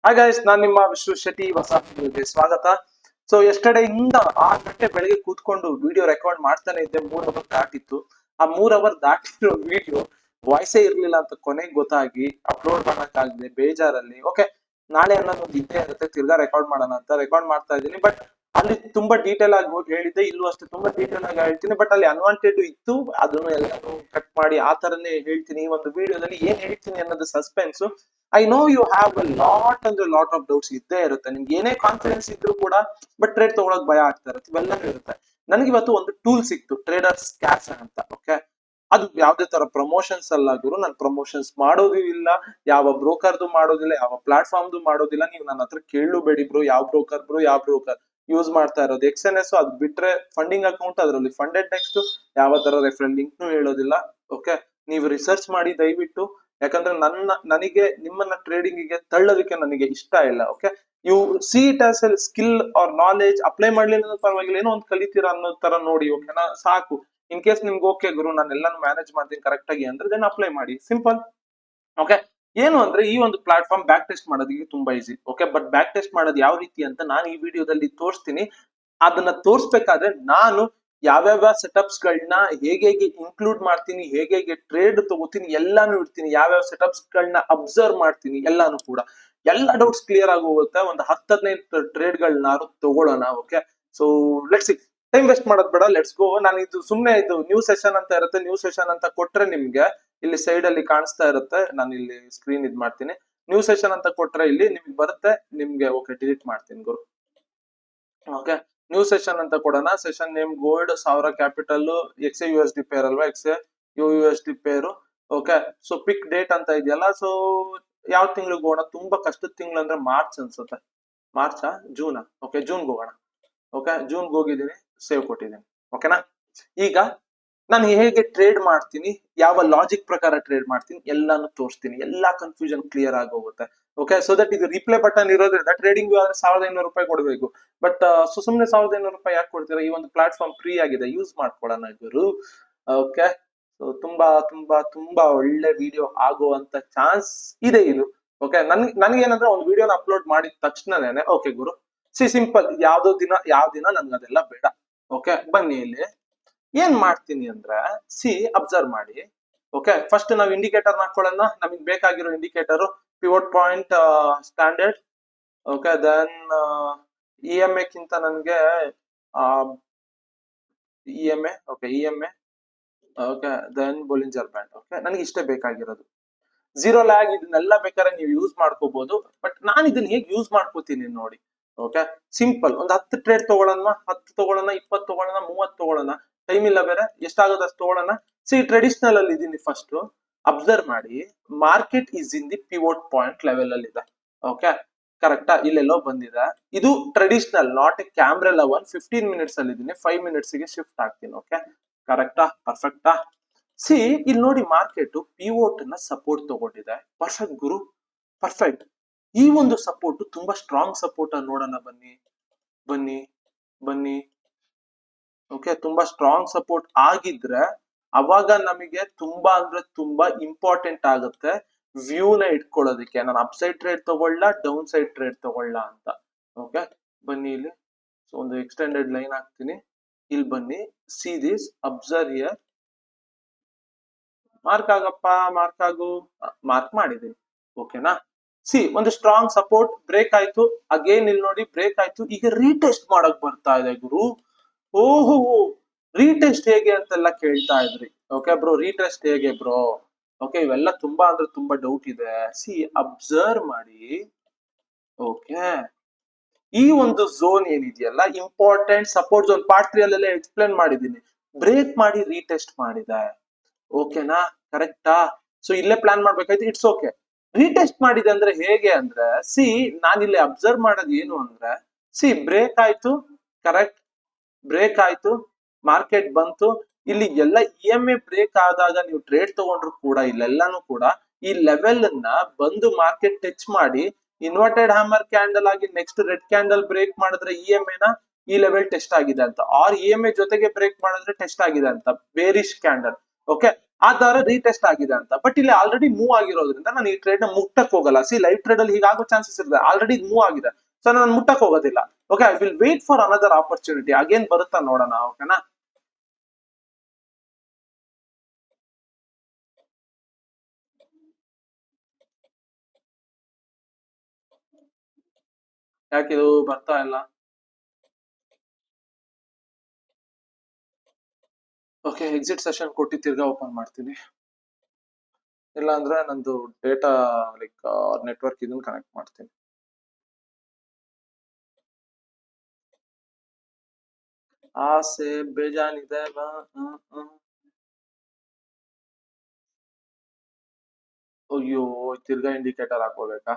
Hi guys, ನಾನ್ ನಿಮ್ಮ ವಿಶ್ವ ಶೆಟ್ಟಿ. ಹೊಸ ವಿಡಿಯೋಗೆ ಸ್ವಾಗತ. ಸೊ ಎಸ್ಟರ್ಡೇ ಇಂದ 6 ಗಂಟೆ ಬೆಳಿಗ್ಗೆ ಕೂತ್ಕೊಂಡು ವಿಡಿಯೋ ರೆಕಾರ್ಡ್ ಮಾಡ್ತಾನೆ ಇದ್ದೆ. 3 ಅವರ್ ದಾಟಿತ್ತು. ಆ 3 ಅವರ್ ದಾಟಿರೋ ವಿಡಿಯೋ ವಾಯ್ಸೇ ಇರ್ಲಿಲ್ಲ ಅಂತ ಕೊನೆಗೆ ಗೊತ್ತಾಗಿ ಅಪ್ಲೋಡ್ ಮಾಡಕ್ಕಾಗದೆ ಬೇಜಾರಲ್ಲಿ ಓಕೆ, ನಾಳೆ ಅನ್ನೋದೊಂದು ಇದ್ದೇ ಇರುತ್ತೆ, ತಿರ್ಗಾ ರೆಕಾರ್ಡ್ ಮಾಡೋಣ ಅಂತ ರೆಕಾರ್ಡ್ ಮಾಡ್ತಾ ಇದ್ದೀನಿ. ಬಟ್ ಅಲ್ಲಿ ತುಂಬಾ ಡೀಟೇಲ್ ಆಗಿ ಹೇಳಿದ್ದೆ, ಇಲ್ಲೂ ಅಷ್ಟೇ ತುಂಬಾ ಡೀಟೇಲ್ ಆಗಿ ಹೇಳ್ತೀನಿ. ಬಟ್ ಅಲ್ಲಿ ಅನ್ವಾಂಟೆಡ್ ಇತ್ತು, ಅದನ್ನು ಎಲ್ಲಾನು ಕಟ್ ಮಾಡಿ ಆ ತರನೇ ಹೇಳ್ತೀನಿ. ಈ ಒಂದು ವಿಡಿಯೋದಲ್ಲಿ ಏನ್ ಹೇಳ್ತೀನಿ ಅನ್ನೋದು suspense. I know you have a lot of doubts ಇದ್ದೇ ಇರುತ್ತೆ. ನಿಮ್ಗೆ ಏನೇ ಕಾನ್ಫಿಡೆನ್ಸ್ ಇದ್ರು ಕೂಡ ಬಟ್ ಟ್ರೇಡ್ ತಗೊಳಕ್ ಭಯ ಆಗ್ತಾ ಇರುತ್ತೆ, ಇವೆಲ್ಲನೂ ಇರುತ್ತೆ. ನನಗೆ ಇವತ್ತು ಒಂದು ಟೂಲ್ ಸಿಕ್ತು, ಟ್ರೇಡರ್ಸ್ ಕ್ಯಾಶ್ ಅಂತ. ಓಕೆ, ಅದು ಯಾವ್ದೇ ತರ ಪ್ರಮೋಷನ್ಸ್ ಅಲ್ಲ ಗುರು. ನಾನು ಪ್ರಮೋಷನ್ಸ್ ಮಾಡೋದು ಇಲ್ಲ, ಯಾವ ಬ್ರೋಕರ್ದು ಮಾಡೋದಿಲ್ಲ, ಯಾವ ಪ್ಲಾಟ್ಫಾರ್ಮ್ದು ಮಾಡೋದಿಲ್ಲ. ನೀವು ನನ್ನ ಹತ್ರ ಕೇಳಬೇಡಿ ಬ್ರೋ, ಯಾವ ಬ್ರೋಕರ್ ಯೂಸ್ ಮಾಡ್ತಾ ಇರೋದು. XNS ಅದು ಬಿಟ್ರೆ ಫಂಡಿಂಗ್ ಅಕೌಂಟ್, ಅದರಲ್ಲಿ ಫಂಡೆಡ್ ನೆಕ್ಸ್ಟ್ ಯಾವ ತರ ರೆಫರಲ್ ಲಿಂಕ್ ಹೇಳೋದಿಲ್ಲ. ಓಕೆ, ನೀವು ರಿಸರ್ಚ್ ಮಾಡಿ ದಯವಿಟ್ಟು. ಯಾಕಂದ್ರೆ ನನಗೆ ನಿಮ್ಮನ್ನ ಟ್ರೇಡಿಂಗ್ ಗೆ ತಳ್ಳೋದಕ್ಕೆ ನನಗೆ ಇಷ್ಟ ಇಲ್ಲ. Okay, you see it as a skill or knowledge. Apply ಮಾಡ್ಲಿಲ್ಲ ಪರವಾಗಿಲ್ಲ, ಏನೋ ಒಂದು ಕಲಿತೀರಾ ಅನ್ನೋ ತರ ನೋಡಿ. ಓಕೆನಾ, ಸಾಕು. ಇನ್ ಕೇಸ್ ನಿಮ್ಗೆ ಓಕೆ ಗುರು, ನಾನು ಎಲ್ಲಾನು ಮ್ಯಾನೇಜ್ ಮಾಡ್ತೀನಿ ಕರೆಕ್ಟ್ ಆಗಿ ಅಂದ್ರೆ ದೆನ್ ಅಪ್ಲೈ ಮಾಡಿ, ಸಿಂಪಲ್. ಓಕೆ, ಏನು ಅಂದ್ರೆ ಈ ಒಂದು ಪ್ಲಾಟ್ಫಾರ್ಮ್ ಬ್ಯಾಕ್ ಟೆಸ್ಟ್ ಮಾಡೋದಕ್ಕೆ ತುಂಬಾ easy. Okay, but back test ಮಾಡೋದು ಯಾವ ರೀತಿ ಅಂತ ನಾನು ಈ ವಿಡಿಯೋದಲ್ಲಿ ತೋರಿಸ್ತೀನಿ. ಅದನ್ನ ತೋರಿಸ್ಬೇಕಾದ್ರೆ ನಾನು ಯಾವ್ಯಾವ ಸೆಟಪ್ಸ್ ಗಳನ್ನ ಹೇಗೆ ಇನ್ಕ್ಲೂಡ್ ಮಾಡ್ತೀನಿ, ಹೇಗೆ ಟ್ರೇಡ್ ತಗೋತೀನಿ, ಎಲ್ಲಾನು ಇಡ್ತೀನಿ. ಯಾವ್ಯಾವ ಸೆಟಪ್ಸ್ ಗಳನ್ನ ಅಬ್ಸರ್ವ್ ಮಾಡ್ತೀನಿ, ಎಲ್ಲಾನು ಕೂಡ ಎಲ್ಲ ಡೌಟ್ಸ್ ಕ್ಲಿಯರ್ ಆಗಿ ಹೋಗುತ್ತೆ. ಒಂದು 10-15 ಟ್ರೇಡ್ ಗಳನ್ನಾರು ತಗೊಳ್ಳೋಣ. Okay, so let's see. Time waste ಮಾಡೋದ್ ಬೇಡ, ಲೆಟ್ಸ್ ಗೋ. ನಾನು ಇದು ಸುಮ್ನೆ ಇದು ನ್ಯೂ ಸೆಷನ್ ಅಂತ ಇರುತ್ತೆ, ನ್ಯೂ ಸೆಷನ್ ಅಂತ ಕೊಟ್ರೆ ನಿಮ್ಗೆ ಇಲ್ಲಿ ಸೈಡ್ ಅಲ್ಲಿ ಕಾಣಿಸ್ತಾ ಇರುತ್ತೆ. ನಾನು ಇಲ್ಲಿ ಸ್ಕ್ರೀನ್ ಇದ್ ಮಾಡ್ತೀನಿ. ನ್ಯೂ ಸೆಷನ್ ಅಂತ ಕೊಟ್ರೆ ಇಲ್ಲಿ ನಿಮ್ಗೆ ಬರುತ್ತೆ. ನಿಮ್ಗೆ ಓಕೆ, ಡಿಲೀಟ್ ಮಾಡ್ತೀನಿ ಗುರು. ಓಕೆ, ನ್ಯೂ ಸೆಷನ್ ಅಂತ ಕೊಡೋಣ. Session name gold 1000 capital, XAUSD pair ಅಲ್ವಾ, XAUSD pair. Okay, so pick date ಅಂತ ಇದೆಯಲ್ಲ. ಸೊ ಯಾವ ತಿಂಗಳಿಗೆ ಹೋಗೋಣ? ತುಂಬಾ ಕಷ್ಟದ ತಿಂಗಳು ಅಂದ್ರೆ ಮಾರ್ಚ್ ಅನ್ಸುತ್ತೆ. ಮಾರ್ಚಾ ಜೂನಾ? ಓಕೆ, ಜೂನ್ಗೆ ಹೋಗೋಣ. ಓಕೆ, ಜೂನ್ಗೆ ಹೋಗಿದ್ದೀನಿ, ಸೇವ್ ಕೊಟ್ಟಿದ್ದೀನಿ. ಓಕೆನಾ? ಈಗ ನಾನು ಹೇಗೆ ಟ್ರೇಡ್ ಮಾಡ್ತೀನಿ, ಯಾವ ಲಾಜಿಕ್ ಪ್ರಕಾರ ಟ್ರೇಡ್ ಮಾಡ್ತೀನಿ ಎಲ್ಲಾನು ತೋರಿಸ್ತೀನಿ. ಎಲ್ಲಾ ಕನ್ಫ್ಯೂಷನ್ ಕ್ಲಿಯರ್ ಆಗಿ ಹೋಗುತ್ತೆ. ಓಕೆ, ಸೊ ದಟ್ ಇದು ರಿಪ್ಲೈ ಬಟನ್ ಇರೋದ್ರಿಂದ ಟ್ರೇಡಿಂಗ್ ಆದ್ರೆ 1500 ರೂಪಾಯಿ ಕೊಡಬೇಕು. ಬಟ್ ಸುಮ್ಮನೆ 1500 ರೂಪಾಯಿ ಯಾಕೆ ಕೊಡ್ತೀರಾ? ಈ ಒಂದು ಪ್ಲಾಟ್ಫಾರ್ಮ್ ಫ್ರೀ ಆಗಿದೆ, ಯೂಸ್ ಮಾಡ್ಕೊಳ್ಳೋಣ ಗುರು. ಓಕೆ, ಸೊ ತುಂಬಾ ತುಂಬಾ ತುಂಬಾ ಒಳ್ಳೆ ವಿಡಿಯೋ ಆಗುವಂತ ಚಾನ್ಸ್ ಇದೆ ಇದು. ಓಕೆ, ನನ್ಗೇನಂದ್ರೆ ಒಂದು ವಿಡಿಯೋನ ಅಪ್ಲೋಡ್ ಮಾಡಿದ ತಕ್ಷಣನೇ ಓಕೆ ಗುರು, ಸಿಂಪಲ್. ಯಾವ ದಿನ ನನ್ಗೆ ಅದೆಲ್ಲ ಬೇಡ. ಓಕೆ, ಬನ್ನಿ ಇಲ್ಲಿ ಏನ್ ಮಾಡ್ತೀನಿ ಅಂದ್ರೆ ಅಬ್ಸರ್ವ್ ಮಾಡಿ. ಓಕೆ, ಫಸ್ಟ್ ನಾವು ಇಂಡಿಕೇಟರ್ ಹಾಕೊಳ್ಳೋಣ. ನಮಗೆ ಬೇಕಾಗಿರೋ indicator pivot point standard. Okay, then EMA ಕಿಂತ ನನಗೆ EMA. Okay, EMA. Okay, then Bollinger band. Okay, ನನಗೆ ಇಷ್ಟೇ ಬೇಕಾಗಿರೋದು. ಝೀರೋ ಲ್ಯಾಗ್ ಇದನ್ನೆಲ್ಲ ಬೇಕಾದ್ರೆ ನೀವು ಯೂಸ್ ಮಾಡ್ಕೋಬಹುದು. ಬಟ್ ನಾನು ಇದನ್ನ ಹೇಗೆ ಯೂಸ್ ಮಾಡ್ಕೋತೀನಿ ನೋಡಿ. Okay, simple. ಒಂದು 10 ಟ್ರೇಡ್ ತಗೊಳ್ಳೋಣ, 10 ತಗೊಳ್ಳೋಣ, 20 ತಗೊಳ್ಳೋಣ, 30 ತಗೊಳ್ಳೋಣ. ಟೈಮ್ ಇಲ್ಲ ಬೇರೆ, ಎಷ್ಟಾಗುತ್ತೆ ಅಷ್ಟು ತಗೊಳ್ಳೋಣ. ಟ್ರೆಡಿಷನಲ್ ಅಲ್ಲಿ ಇದೀನಿ. ಫಸ್ಟ್ ಅಬ್ಸರ್ವ್ ಮಾಡಿ, market is in the pivot point level ಅಲ್ಲಿ ಇದೆ. ಓಕೆ, ಕರೆಕ್ಟಾ? ಇಲ್ಲೆಲ್ಲೋ ಬಂದಿದೆ. ಇದು ಟ್ರೆಡಿಷನಲ್, ನಾಟ್ ಎ ಕ್ಯಾಮ್ರೆಲ್ಲ. 15 ಮಿನಿಟ್ಸ್ ಅಲ್ಲಿ ಇದೀನಿ, 5 ಮಿನಿಟ್ಸ್ ಗೆ ಶಿಫ್ಟ್ ಆಗ್ತೀನಿ. ಓಕೆ, ಕರೆಕ್ಟಾ? ಪರ್ಫೆಕ್ಟಾ? ಇಲ್ಲಿ ನೋಡಿ, ಮಾರ್ಕೆಟ್ ಪಿವೋಟ್ ನ ಸಪೋರ್ಟ್ ತಗೊಂಡಿದೆ. ಪರ್ಫೆಕ್ಟ್ ಗುರು, ಪರ್ಫೆಕ್ಟ್. ಈ ಒಂದು ಸಪೋರ್ಟ್ ತುಂಬಾ ಸ್ಟ್ರಾಂಗ್ ಸಪೋರ್ಟ್. ನೋಡೋಣ, ಬನ್ನಿ ಬನ್ನಿ ಬನ್ನಿ. ಓಕೆ, ತುಂಬಾ ಸ್ಟ್ರಾಂಗ್ ಸಪೋರ್ಟ್ ಆಗಿದ್ರೆ ಅವಾಗ ನಮಗೆ ತುಂಬಾ ಅಂದ್ರೆ ತುಂಬಾ ಇಂಪಾರ್ಟೆಂಟ್ ಆಗುತ್ತೆ ವ್ಯೂ ನ ಇಟ್ಕೊಳ್ಳೋದಕ್ಕೆ. ನಾನು ಅಪ್ ಸೈಡ್ ಟ್ರೇಡ್ ತಗೊಳ್ಳ, ಡೌನ್ ಸೈಡ್ ಟ್ರೇಡ್ ತಗೊಳ್ಳ ಅಂತ. ಓಕೆ, ಬನ್ನಿ ಇಲ್ಲಿ. ಸೊ ಒಂದು ಎಕ್ಸ್ಟೆಂಡೆಡ್ ಲೈನ್ ಹಾಕ್ತೀನಿ. ಇಲ್ಲಿ ಬನ್ನಿ, see this, observe here. Mark ಆಗಪ್ಪ, ಮಾರ್ಕ್ ಆಗು. ಮಾರ್ಕ್ ಮಾಡಿದೀನಿ. ಓಕೆನಾ? ಒಂದು ಸ್ಟ್ರಾಂಗ್ ಸಪೋರ್ಟ್ ಬ್ರೇಕ್ ಆಯ್ತು. ಅಗೇನ್ ಇಲ್ಲಿ ನೋಡಿ, ಬ್ರೇಕ್ ಆಯ್ತು. ಈಗ ರೀಟೆಸ್ಟ್ ಮಾಡಕ್ ಬರ್ತಾ ಇದೆ ಗುರು. ಓಹೋ, ರೀಟೆಸ್ಟ್ ಹೇಗೆ ಅಂತೆಲ್ಲ ಕೇಳ್ತಾ ಇದ್ರಿ. ಓಕೆ ಬ್ರೋ, ರೀಟೆಸ್ಟ್ ಹೇಗೆ ಬ್ರೋ? ಓಕೆ, ಇವೆಲ್ಲ ತುಂಬಾ ಅಂದ್ರೆ ತುಂಬಾ ಡೌಟ್ ಇದೆ. ಅಬ್ಸರ್ವ್ ಮಾಡಿ. ಓಕೆ, ಈ ಒಂದು ಝೋನ್ ಏನಿದೆಯಲ್ಲ, ಇಂಪಾರ್ಟೆಂಟ್ ಸಪೋರ್ಟ್ ಝೋನ್. ಪಾರ್ಟ್ 3 ಅಲ್ಲೆಲ್ಲ ಎಕ್ಸ್ಪ್ಲೇನ್ ಮಾಡಿದೀನಿ. ಬ್ರೇಕ್ ಮಾಡಿ ರೀಟೆಸ್ಟ್ ಮಾಡಿದೆ. ಓಕೆನಾ? ಕರೆಕ್ಟಾ? ಸೊ ಇಲ್ಲೇ ಪ್ಲಾನ್ ಮಾಡ್ಬೇಕಾಯ್ತು. It's okay. ರೀಟೆಸ್ಟ್ ಮಾಡಿದೆ ಅಂದ್ರೆ ಹೇಗೆ ಅಂದ್ರೆ, ನಾನಿಲ್ಲಿ ಅಬ್ಸರ್ವ್ ಮಾಡೋದು ಏನು ಅಂದ್ರೆ, ಬ್ರೇಕ್ ಆಯ್ತು. ಕರೆಕ್ಟ್, ಬ್ರೇಕ್ ಆಯ್ತು, ಮಾರ್ಕೆಟ್ ಬಂತು. ಇಲ್ಲಿ ಎಲ್ಲ EMA ಬ್ರೇಕ್ ಆದಾಗ ನೀವು ಟ್ರೇಡ್ ತಗೊಂಡ್ರು ಕೂಡ ಇಲ್ಲೆಲ್ಲಾನು ಕೂಡ ಈ ಲೆವೆಲ್ ಅನ್ನ ಬಂದು ಮಾರ್ಕೆಟ್ ಟಚ್ ಮಾಡಿ ಇನ್ವರ್ಟೆಡ್ ಹ್ಯಾಮರ್ ಕ್ಯಾಂಡಲ್ ಆಗಿ ನೆಕ್ಸ್ಟ್ ರೆಡ್ ಕ್ಯಾಂಡಲ್ ಬ್ರೇಕ್ ಮಾಡಿದ್ರೆ EMA ನ ಈ ಲೆವೆಲ್ ಟೆಸ್ಟ್ ಆಗಿದೆ ಅಂತ, ಆರ್ EMA ಜೊತೆಗೆ ಬ್ರೇಕ್ ಮಾಡಿದ್ರೆ ಟೆಸ್ಟ್ ಆಗಿದೆ ಅಂತ, ಬೇರಿಶ್ ಕ್ಯಾಂಡಲ್. ಓಕೆ, ಆ ದಾರ ರೀಟೆಸ್ಟ್ ಆಗಿದೆ ಅಂತ. ಬಟ್ ಇಲ್ಲಿ ಆಲ್ರೆಡಿ ಮೂವ್ ಆಗಿರೋದ್ರಿಂದ ನಾನು ಈ ಟ್ರೇಡ್ ನ ಮುಟ್ಟಕ್ ಹೋಗಲ್ಲ. ಸಿ ಲೈವ್ ಟ್ರೇಡ್ ಅಲ್ಲಿ ಹೀಗಾಗೋ ಚಾನ್ಸಸ್ ಇರುತ್ತೆ, ಆಲ್ರೆಡಿ ಮೂವ್ ಆಗಿದೆ, ಸೊ ನಾನು ಮುಟ್ಟಕ್ ಹೋಗೋದಿಲ್ಲ. Okay, I will wait for another opportunity. Again ಬರುತ್ತಾ ನೋಡೋಣ. ಓಕೆನಾ, ಯಾಕಿದು ಬರ್ತಾ ಇಲ್ಲ? ಓಕೆ, ಎಕ್ಸಿಟ್ ಸೆಷನ್ ಕೊಟ್ಟು ತಿರ್ಗಾ ಓಪನ್ ಮಾಡ್ತೀನಿ. ಇಲ್ಲ ಅಂದ್ರೆ ನಂದು ಡೇಟಾ ಲೈಕ್ ನೆಟ್ವರ್ಕ್ ಇದನ್ನ ಕನೆಕ್ಟ್ ಮಾಡ್ತೀನಿ. ಆಸೆ ಬೇಜಾನಿದೆ. ಅಯ್ಯೋ, ತಿರ್ಗಾ ಇಂಡಿಕೇಟರ್ ಹಾಕೋಬೇಕಾ?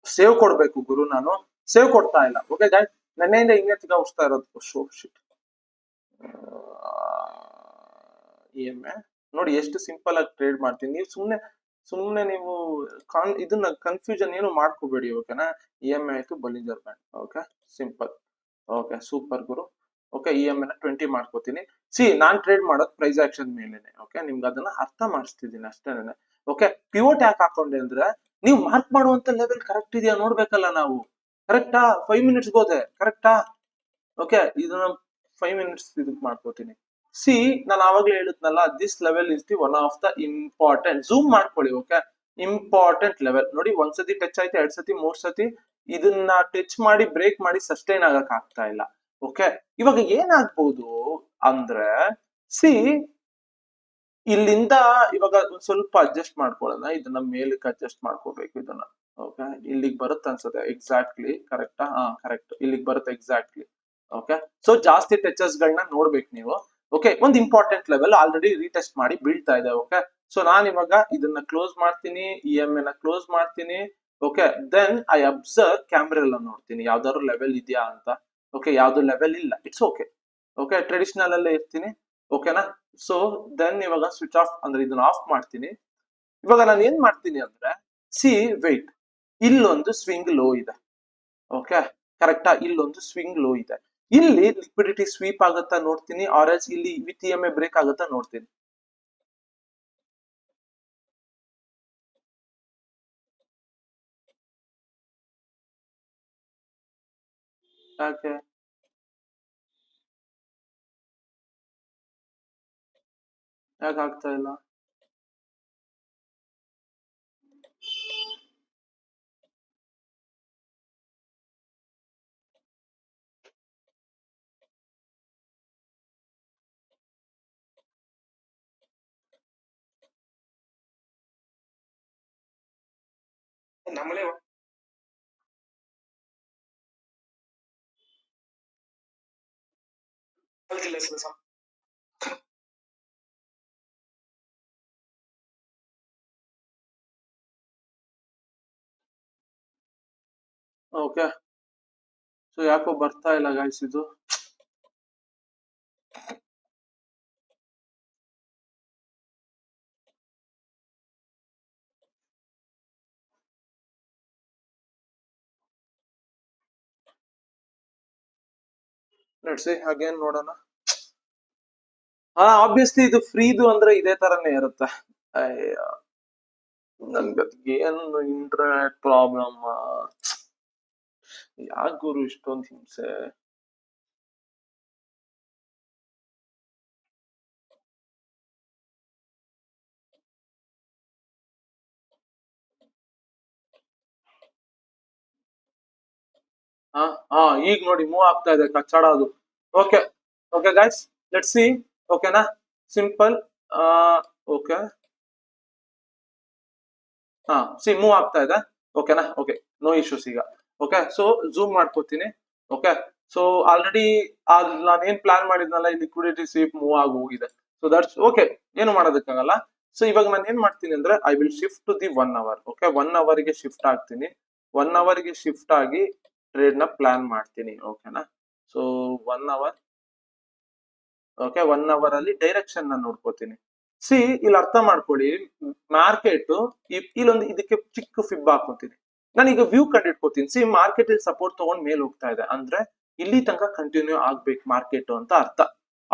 ಸೇವ್ ಕೊಡ್ಬೇಕು ಗುರು, ನಾನು ಸೇವ್ ಕೊಡ್ತಾ ಇಲ್ಲ. ಓಕೆ ಗೈಸ್, ನನ್ನೆಯಿಂದ ಹಿಂಗೆ ತಿರ್ಗಾ ಉಸ್ತಾ ಇರೋದು. ಶೋ ಶಿಟ್. EMA ನೋಡಿ ಎಷ್ಟು ಸಿಂಪಲ್ ಆಗಿ ಟ್ರೇಡ್ ಮಾಡ್ತೀನಿ. ನೀವು ಸುಮ್ನೆ ನೀವು ಇದನ್ನ ಕನ್ಫ್ಯೂಷನ್ ಏನು ಮಾಡ್ಕೋಬೇಡಿ. ಓಕೆನಾ, EMA ಆಯ್ತು, Bollinger band. Okay, simple. Okay, super ಗುರು. ಓಕೆ, EMA ನ 20 ಮಾಡ್ಕೋತೀನಿ. ಸಿ ನಾನ್ ಟ್ರೇಡ್ ಮಾಡೋದು ಪ್ರೈಸ್ ಆಕ್ಷನ್ ಮೇಲೆನೆ. ಓಕೆ, ನಿಮ್ಗೆ ಅದನ್ನ ಅರ್ಥ ಮಾಡಿಸ್ತಿದ್ದೀನಿ ಅಷ್ಟೇನೆ. ಓಕೆ, ಪಿವೋಟ್ ಯಾಕೆ ಹಾಕೊಂಡೆ ಅಂದ್ರೆ ನೀವು ಮಾರ್ಕ್ ಮಾಡುವಂತ ಲೆವೆಲ್ ಕರೆಕ್ಟ್ ಇದೆಯಾ ನೋಡ್ಬೇಕಲ್ಲ ನಾವು. ಕರೆಕ್ಟಾ? 5 ಮಿನಿಟ್ಸ್ ಹೋದೆ, ಕರೆಕ್ಟಾ? ಓಕೆ, ಇದನ್ನ 5 ಮಿನಿಟ್ಸ್ ಇದಕ್ ಮಾಡ್ಕೋತೀನಿ. ಸಿ ನಾನು ಆವಾಗಲೇ ಹೇಳಿದ್ನಲ್ಲ, this level is the one of the important. Zoom ಮಾಡ್ಕೊಳ್ಳಿ. ಓಕೆ, ಇಂಪಾರ್ಟೆಂಟ್ ಲೆವೆಲ್ ನೋಡಿ. ಒಂದ್ಸತಿ ಟಚ್ ಆಯ್ತು, 2 ಸತಿ, 3 ಸತಿ ಇದನ್ನ ಟಚ್ ಮಾಡಿ ಬ್ರೇಕ್ ಮಾಡಿ ಸಸ್ಟೈನ್ ಆಗಕ್ ಆಗ್ತಾ ಇಲ್ಲ. ಓಕೆ, ಇವಾಗ ಏನಾಗ್ಬಹುದು ಅಂದ್ರೆ ಸಿ ಇಲ್ಲಿಂದ ಇವಾಗ ಸ್ವಲ್ಪ ಅಡ್ಜಸ್ಟ್ ಮಾಡ್ಕೊಳ್ಳೋಣ. ಇದನ್ನ ಮೇಲಕ್ಕೆ ಅಡ್ಜಸ್ಟ್ ಮಾಡ್ಕೋಬೇಕು ಇದನ್ನ. ಓಕೆ, ಇಲ್ಲಿಗೆ ಬರುತ್ತೆ ಅನ್ಸುತ್ತೆ. ಎಕ್ಸಾಕ್ಟ್ಲಿ ಕರೆಕ್ಟಾ? ಹಾ, ಕರೆಕ್ಟ್, ಇಲ್ಲಿಗೆ ಬರುತ್ತೆ ಎಕ್ಸಾಕ್ಟ್ಲಿ. ಓಕೆ, ಸೊ ಜಾಸ್ತಿ ಟಚಸ್ ಗಳನ್ನ ನೋಡ್ಬೇಕು ನೀವು. ಓಕೆ, ಒಂದು ಇಂಪಾರ್ಟೆಂಟ್ ಲೆವೆಲ್ ಆಲ್ರೆಡಿ ರೀಟೆಸ್ಟ್ ಮಾಡಿ ಬೀಳ್ತಾ ಇದೆ. ಓಕೆ, ಸೊ ನಾನು ಇವಾಗ ಇದನ್ನ ಕ್ಲೋಸ್ ಮಾಡ್ತೀನಿ, EMA ನ ಕ್ಲೋಸ್ ಮಾಡ್ತೀನಿ. Okay, then I observe camera ನೋಡ್ತೀನಿ ಯಾವ್ದಾದ್ರು ಲೆವೆಲ್ ಇದೆಯಾ ಅಂತ. ಓಕೆ, ಯಾವ್ದು ಲೆವೆಲ್ ಇಲ್ಲ, ಇಟ್ಸ್ ಓಕೆ. ಓಕೆ, ಟ್ರೆಡಿಷನಲ್ ಅಲ್ಲೇ ಇರ್ತೀನಿ. ಓಕೆನಾ, ಸೊ ದೆನ್ ಇವಾಗ ಸ್ವಿಚ್ ಆಫ್ ಅಂದ್ರೆ ಇದನ್ನ ಆಫ್ ಮಾಡ್ತೀನಿ. ಇವಾಗ ನಾನು ಏನ್ ಮಾಡ್ತೀನಿ ಅಂದ್ರೆ ಸಿ ವೆಯ್ಟ್, ಇಲ್ಲೊಂದು ಸ್ವಿಂಗ್ ಲೋ ಇದೆ. ಓಕೆ, ಕರೆಕ್ಟಾ? ಇಲ್ಲೊಂದು ಸ್ವಿಂಗ್ ಲೋ ಇದೆ. ಇಲ್ಲಿ ಲಿಕ್ವಿಡಿಟಿ ಸ್ವೀಪ್ ಆಗುತ್ತಾ ನೋಡ್ತೀನಿ, ಆರ್ ಎಲ್ಸ್ ಇಲ್ಲಿ ವಿತ್ EMA ಬ್ರೇಕ್ ಆಗುತ್ತಾ ನೋಡ್ತೀನಿ. ಯಾಕೆ ಆಗ್ತಾ ಇಲ್ಲ? ನಮ್ಮನೆ ಓಕೆ, ಸೊ ಯಾಕೋ ಬರ್ತಾ ಇಲ್ಲ ಗೈಸ್ ಇದು. ಲೆಟ್ಸ್ ಸಿ ಅಗೇನ್ ನೋಡೋಣ. ಆಬ್ವಿಯಸ್ಲಿ ಇದು ಫ್ರೀದು ಅಂದ್ರೆ ಇದೇ ತರನೇ ಇರುತ್ತೆ. ನನ್ಗೆ ಏನು ಇಂಟರ್ನೆಟ್ ಪ್ರಾಬ್ಲಮ್, ಯಾಕೆ ಗುರು ಇಷ್ಟೊಂದು ಹಿಂಸೆ? ಈಗ ನೋಡಿ ಮೂವ್ ಆಗ್ತಾ ಇದೆ, ಕಚ್ಚಡ ಅದು. Okay, okay guys, let's see. ಓಕೆನಾ, ಸಿಂಪಲ್. ಓಕೆ, ಸಿ ಮೂವ್ ಆಗ್ತಾ ಇದೆ. ಓಕೆನಾ, ಓಕೆ, ನೋ ಇಶ್ಯೂಸ್ ಈಗ. ಓಕೆ, ಸೊ ಝೂಮ್ ಮಾಡ್ಕೋತೀನಿ. ಓಕೆ, ಸೊ ಆಲ್ರೆಡಿ ನಾನು ಏನ್ ಪ್ಲಾನ್ ಮಾಡಿದ್ನಲ್ಲ, ಈ ಲಿಕ್ವಿಡಿಟಿ ಸ್ವೀಪ್ ಮೂವ್ ಆಗಿ ಹೋಗಿದೆ. ಸೊ ದಟ್ಸ್ ಓಕೆ, ಏನು ಮಾಡೋದಕ್ಕಾಗಲ್ಲ. ಸೊ ಇವಾಗ ನಾನು ಏನ್ ಮಾಡ್ತೀನಿ ಅಂದ್ರೆ I will shift to the 1 hour. Okay, 1 ಅವರ್ಗೆ ಶಿಫ್ಟ್ ಆಗ್ತೀನಿ. 1 ಅವರ್ಗೆ ಶಿಫ್ಟ್ ಆಗಿ ಟ್ರೇಡ್ ನ ಪ್ಲಾನ್ ಮಾಡ್ತೀನಿ. ಓಕೆನಾ, ಸೊ 1 ಅವರ್. ಓಕೆ, 1 ಅವರ್ ಅಲ್ಲಿ ಡೈರೆಕ್ಷನ್ ನ ನೋಡ್ಕೋತೀನಿ. ಸಿ ಇಲ್ಲಿ ಅರ್ಥ ಮಾಡ್ಕೊಳ್ಳಿ, ಮಾರ್ಕೆಟ್ ಇಲ್ಲೊಂದು ಇದಕ್ಕೆ ಚಿಕ್ಕ ಫಿಬ್ ಹಾಕೋತೀನಿ. ನಾನೀಗ ವ್ಯೂ ಕಂಡಿಡ್ಕೋತೀನಿ. ಸಿ ಮಾರ್ಕೆಟ್ ಇಲ್ಲಿ ಸಪೋರ್ಟ್ ತಗೊಂಡ್ ಮೇಲೆ ಹೋಗ್ತಾ ಇದೆ ಅಂದ್ರೆ ಇಲ್ಲಿ ತನಕ ಕಂಟಿನ್ಯೂ ಆಗ್ಬೇಕು ಮಾರ್ಕೆಟ್ ಅಂತ ಅರ್ಥ.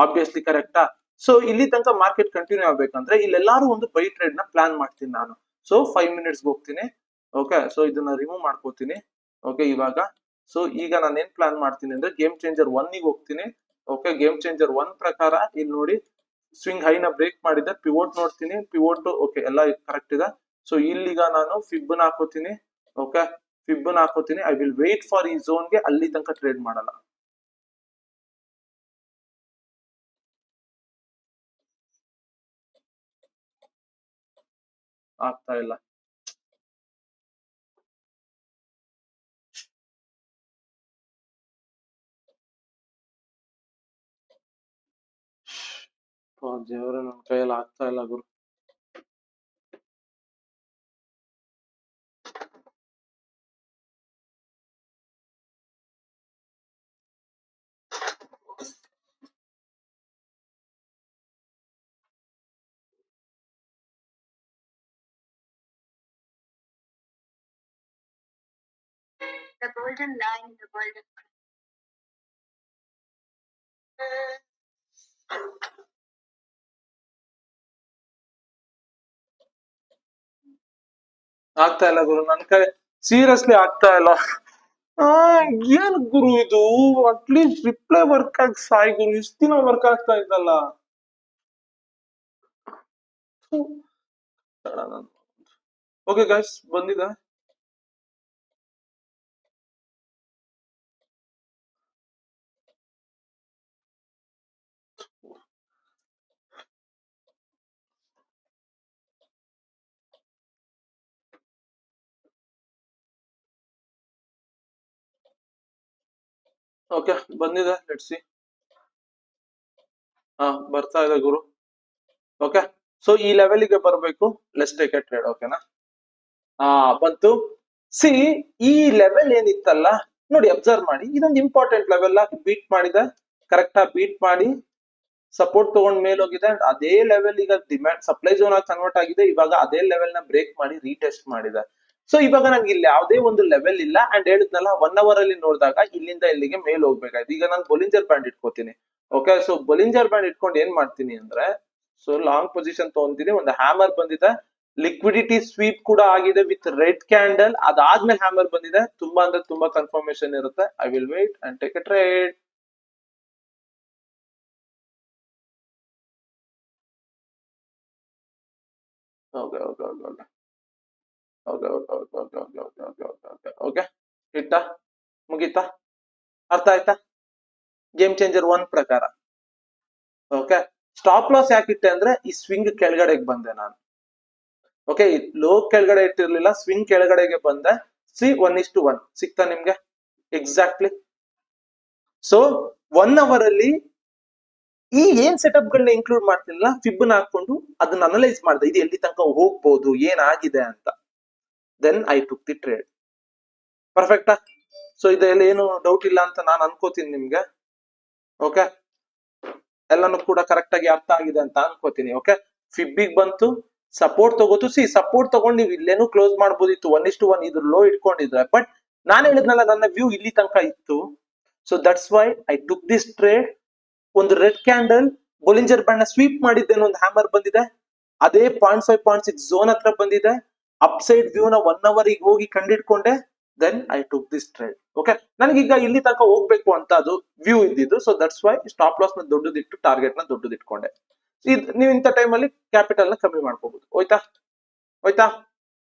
ಆಬ್ವಿಯಸ್ಲಿ ಕರೆಕ್ಟಾ? ಸೊ ಇಲ್ಲಿ ತನಕ ಮಾರ್ಕೆಟ್ ಕಂಟಿನ್ಯೂ ಆಗ್ಬೇಕಂದ್ರೆ ಇಲ್ಲೆಲ್ಲಾರು ಒಂದು ಬೈ ಟ್ರೇಡ್ ನ ಪ್ಲಾನ್ ಮಾಡ್ತೀನಿ ನಾನು. ಸೊ 5 minutes ಹೋಗ್ತೀನಿ. ಓಕೆ, ಸೊ ಇದನ್ನ ರಿಮೂವ್ ಮಾಡ್ಕೋತೀನಿ. ಓಕೆ, ಇವಾಗ ಸೊ ಈಗ ನಾನು ಏನ್ ಪ್ಲಾನ್ ಮಾಡ್ತೀನಿ ಅಂದ್ರೆ ಗೇಮ್ ಚೇಂಜರ್ 1 ಹೋಗ್ತೀನಿ. ಓಕೆ, ಗೇಮ್ ಚೇಂಜರ್ 1 ಪ್ರಕಾರ ಇಲ್ಲಿ ನೋಡಿ ಸ್ವಿಂಗ್ ಹೈನ ಬ್ರೇಕ್ ಮಾಡಿದೆ, ಪಿವೋಟ್ ನೋಡ್ತೀನಿ, ಪಿವೋಟ್ ಓಕೆ ಎಲ್ಲ ಕರೆಕ್ಟ್ ಇದೆ. ಸೊ ಇಲ್ಲಿಗ ನಾನು ಫಿಬ್ಬನ್ ಹಾಕೋತೀನಿ. ಓಕೆ, ಫಿಬ್ಬನ್ ಹಾಕೋತೀನಿ. ಐ ವಿಲ್ ವೇಟ್ ಫಾರ್ ಈ ಝೋನ್ಗೆ, ಅಲ್ಲಿ ತನಕ ಟ್ರೇಡ್ ಮಾಡಲ್ಲ. ಆಗ್ತಾ ಇಲ್ಲ. ದೇವ್ರ, ನನ್ನ ಕೈಯಲ್ಲಿ ಆಗ್ತಾ ಇಲ್ಲ ಗುರು. The golden line, the golden ಆಗ್ತಾ ಇಲ್ಲ ಗುರು, ನನ್ ಕೈ ಸೀರಿಯಸ್ಲಿ ಆಗ್ತಾ ಇಲ್ಲ. ಏನ್ ಗುರು ಇದು, ಅಟ್ಲೀಸ್ಟ್ ರಿಪ್ಲೈ ವರ್ಕ್ ಆಗಿ ಸಾಯಿ ಗುರು, ಇಷ್ಟ ದಿನ ವರ್ಕ್ ಆಗ್ತಾ ಇದ್ದಲ್ಲ. ಓಕೆ ಗೈಸ್, ಬಂದಿದೆ. ಓಕೆ, ಬಂದಿದೆ, ಲೆಟ್ಸ್ ಸಿ. ಬರ್ತಾ ಇದೆ ಗುರು. ಓಕೆ, ಸೊ ಈ ಲೆವೆಲ್ಗೆ ಬರಬೇಕು. Let's take a trade. ಓಕೆನಾ? ಬಂತು. ಸಿ, ಈ ಲೆವೆಲ್ ಏನಿತ್ತಲ್ಲ ನೋಡಿ, ಅಬ್ಸರ್ವ್ ಮಾಡಿ, ಇದೊಂದು ಇಂಪಾರ್ಟೆಂಟ್ ಲೆವೆಲ್. ಬೀಟ್ ಮಾಡಿದೆ, ಕರೆಕ್ಟ್ ಆಗಿ ಬೀಟ್ ಮಾಡಿ ಸಪೋರ್ಟ್ ತಗೊಂಡ್ ಮೇಲೆ ಹೋಗಿದೆ. ಅದೇ ಲೆವೆಲ್ ಈಗ ಡಿಮ್ಯಾಂಡ್ ಸಪ್ಲೈ ಝೋನ್ ಆಗಿ ಕನ್ವರ್ಟ್ ಆಗಿದೆ. ಇವಾಗ ಅದೇ ಲೆವೆಲ್ ನ ಬ್ರೇಕ್ ಮಾಡಿ ರೀಟೆಸ್ಟ್ ಮಾಡಿದೆ. ಸೊ ಇವಾಗ ನಂಗೆ ಇಲ್ಲಿ ಯಾವುದೇ ಒಂದು ಲೆವೆಲ್ ಇಲ್ಲ. ಅಂಡ್ ಹೇಳಿದ್ನಲ್ಲ 1 hour ಅಲ್ಲಿ ನೋಡಿದಾಗ ಇಲ್ಲಿಂದ ಇಲ್ಲಿಗೆ ಮೇಲ್ ಹೋಗ್ಬೇಕಾಯ್ತು. ಈಗ ನಾನು ಬೊಲಿಂಜರ್ ಬ್ಯಾಂಡ್ ಇಟ್ಕೋತೀನಿ. ಓಕೆ, ಸೊ ಬೊಲಿಂಜರ್ ಬ್ಯಾಂಡ್ ಇಟ್ಕೊಂಡು ಏನ್ ಮಾಡ್ತೀನಿ ಅಂದ್ರೆ, ಸೊ ಲಾಂಗ್ ಪೊಸಿಷನ್ ತಗೊಂತೀನಿ. ಒಂದು ಹ್ಯಾಮರ್ ಬಂದಿದೆ, ಲಿಕ್ವಿಡಿಟಿ ಸ್ವೀಪ್ ಕೂಡ ಆಗಿದೆ ವಿತ್ ರೆಡ್ ಕ್ಯಾಂಡಲ್. ಅದಾದ್ಮೇಲೆ ಹ್ಯಾಮರ್ ಬಂದಿದೆ. ತುಂಬಾ ಅಂದ್ರೆ ತುಂಬಾ ಕನ್ಫರ್ಮೇಶನ್ ಇರುತ್ತೆ. I will wait and take a trade. Okay okay okay okay okay okay okay okay okay okay okay okay okay okay ಇಟ್ಟ ಮುಗೀತಾ? ಅರ್ಥ ಆಯ್ತಾ? ಗೇಮ್ ಚೇಂಜರ್ 1 ಪ್ರಕಾರ. ಓಕೆ, ಸ್ಟಾಪ್ ಲಾಸ್ ಯಾಕೆ ಇಟ್ಟೆ ಅಂದ್ರೆ ಈ ಸ್ವಿಂಗ್ ಕೆಳಗಡೆಗೆ ಬಂದೆ ನಾನು. ಓಕೆ, ಲೋ ಕೆಳಗಡೆ ಇಟ್ಟಿರ್ಲಿಲ್ಲ, ಸ್ವಿಂಗ್ ಕೆಳಗಡೆಗೆ ಬಂದೆ. ಸಿ 1:1 ಸಿಕ್ತಾ ನಿಮ್ಗೆ ಎಕ್ಸಾಕ್ಟ್ಲಿ. ಸೊ 1 hour ಅಲ್ಲಿ ಈ ಏನ್ ಸೆಟಪ್ ಗಳನ್ನ ಇನ್ಕ್ಲೂಡ್ ಮಾಡ್ತಿಲ್ಲ, ಫಿಬ್ಬನ್ ಹಾಕೊಂಡು ಅದನ್ನ ಅನಲೈಸ್ ಮಾಡಿದೆ, ಇದು ಎಲ್ಲಿ ತನಕ ಹೋಗ್ಬೋದು, ಏನಾಗಿದೆ ಅಂತ. Then I took the trade. ಪರ್ಫೆಕ್ಟಾ? ಸೊ ಇದೆಲ್ಲ ಏನು ಡೌಟ್ ಇಲ್ಲ ಅಂತ ನಾನು ಅನ್ಕೋತೀನಿ ನಿಮ್ಗೆ. ಓಕೆ, ಎಲ್ಲಾನು ಕೂಡ ಕರೆಕ್ಟ್ ಆಗಿ ಅರ್ಥ ಆಗಿದೆ ಅಂತ ಅನ್ಕೋತೀನಿ. ಓಕೆ, ಫಿಬ್ಬಿಗ್ ಬಂತು, ಸಪೋರ್ಟ್ ತಗೋತು. ಸಿ, ಸಪೋರ್ಟ್ ತಗೊಂಡು ನೀವು ಇಲ್ಲೇನು ಕ್ಲೋಸ್ ಮಾಡ್ಬೋದಿತ್ತು 1:1 ಇದು ಲೋ ಇಟ್ಕೊಂಡಿದ್ರೆ. ಬಟ್ ನಾನು ಹೇಳಿದ್ನಲ್ಲ, ನನ್ನ ವ್ಯೂ ಇಲ್ಲಿ ತನಕ ಇತ್ತು. So that's why I took this trade. ಒಂದು ರೆಡ್ ಕ್ಯಾಂಡಲ್ ಬೊಲಿಂಜರ್ ಬ್ಯಾಂಡ್ ನ ಸ್ವೀಪ್ ಮಾಡಿದ್ದೇನೆ, ಒಂದು ಹ್ಯಾಮರ್ ಬಂದಿದೆ, ಅದೇ 0.5 0.6 ಝೋನ್ ಹತ್ರ ಬಂದಿದೆ. ಅಪ್ಸೈಡ್ ವ್ಯೂ ನ 1 hour ಹೋಗಿ ಕಂಡಿಡ್ಕೊಂಡೆ. Then I took this trade. Okay, ನನಗೀಗ ಇಲ್ಲಿ ತನಕ ಹೋಗ್ಬೇಕು ಅಂತ ಅದು ವ್ಯೂ ಇದ್ದಿದ್ದು. So that's why stop loss ನ ದೊಡ್ಡದಿಟ್ಟು ಟಾರ್ಗೆಟ್ ನ ದೊಡ್ಡದಿಟ್ಕೊಂಡೆ. ನೀವು ಇಂಥ ಟೈಮ್ ಅಲ್ಲಿ ಕ್ಯಾಪಿಟಲ್ ನ ಕಮ್ಮಿ ಮಾಡ್ಕೋಬಹುದು. ಹೋಯ್ತಾ? ಹೋಯ್ತಾ?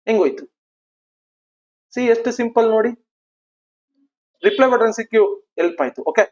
ಹೆಂಗೋಯ್ತು? ಸಿ, ಎಷ್ಟು ಸಿಂಪಲ್ ನೋಡಿ. ರಿಪ್ಲೈ ಬಟನ್ ಸಿಕ್ಕಿ ಹೆಲ್ಪ್ ಆಯ್ತು. ಓಕೆ.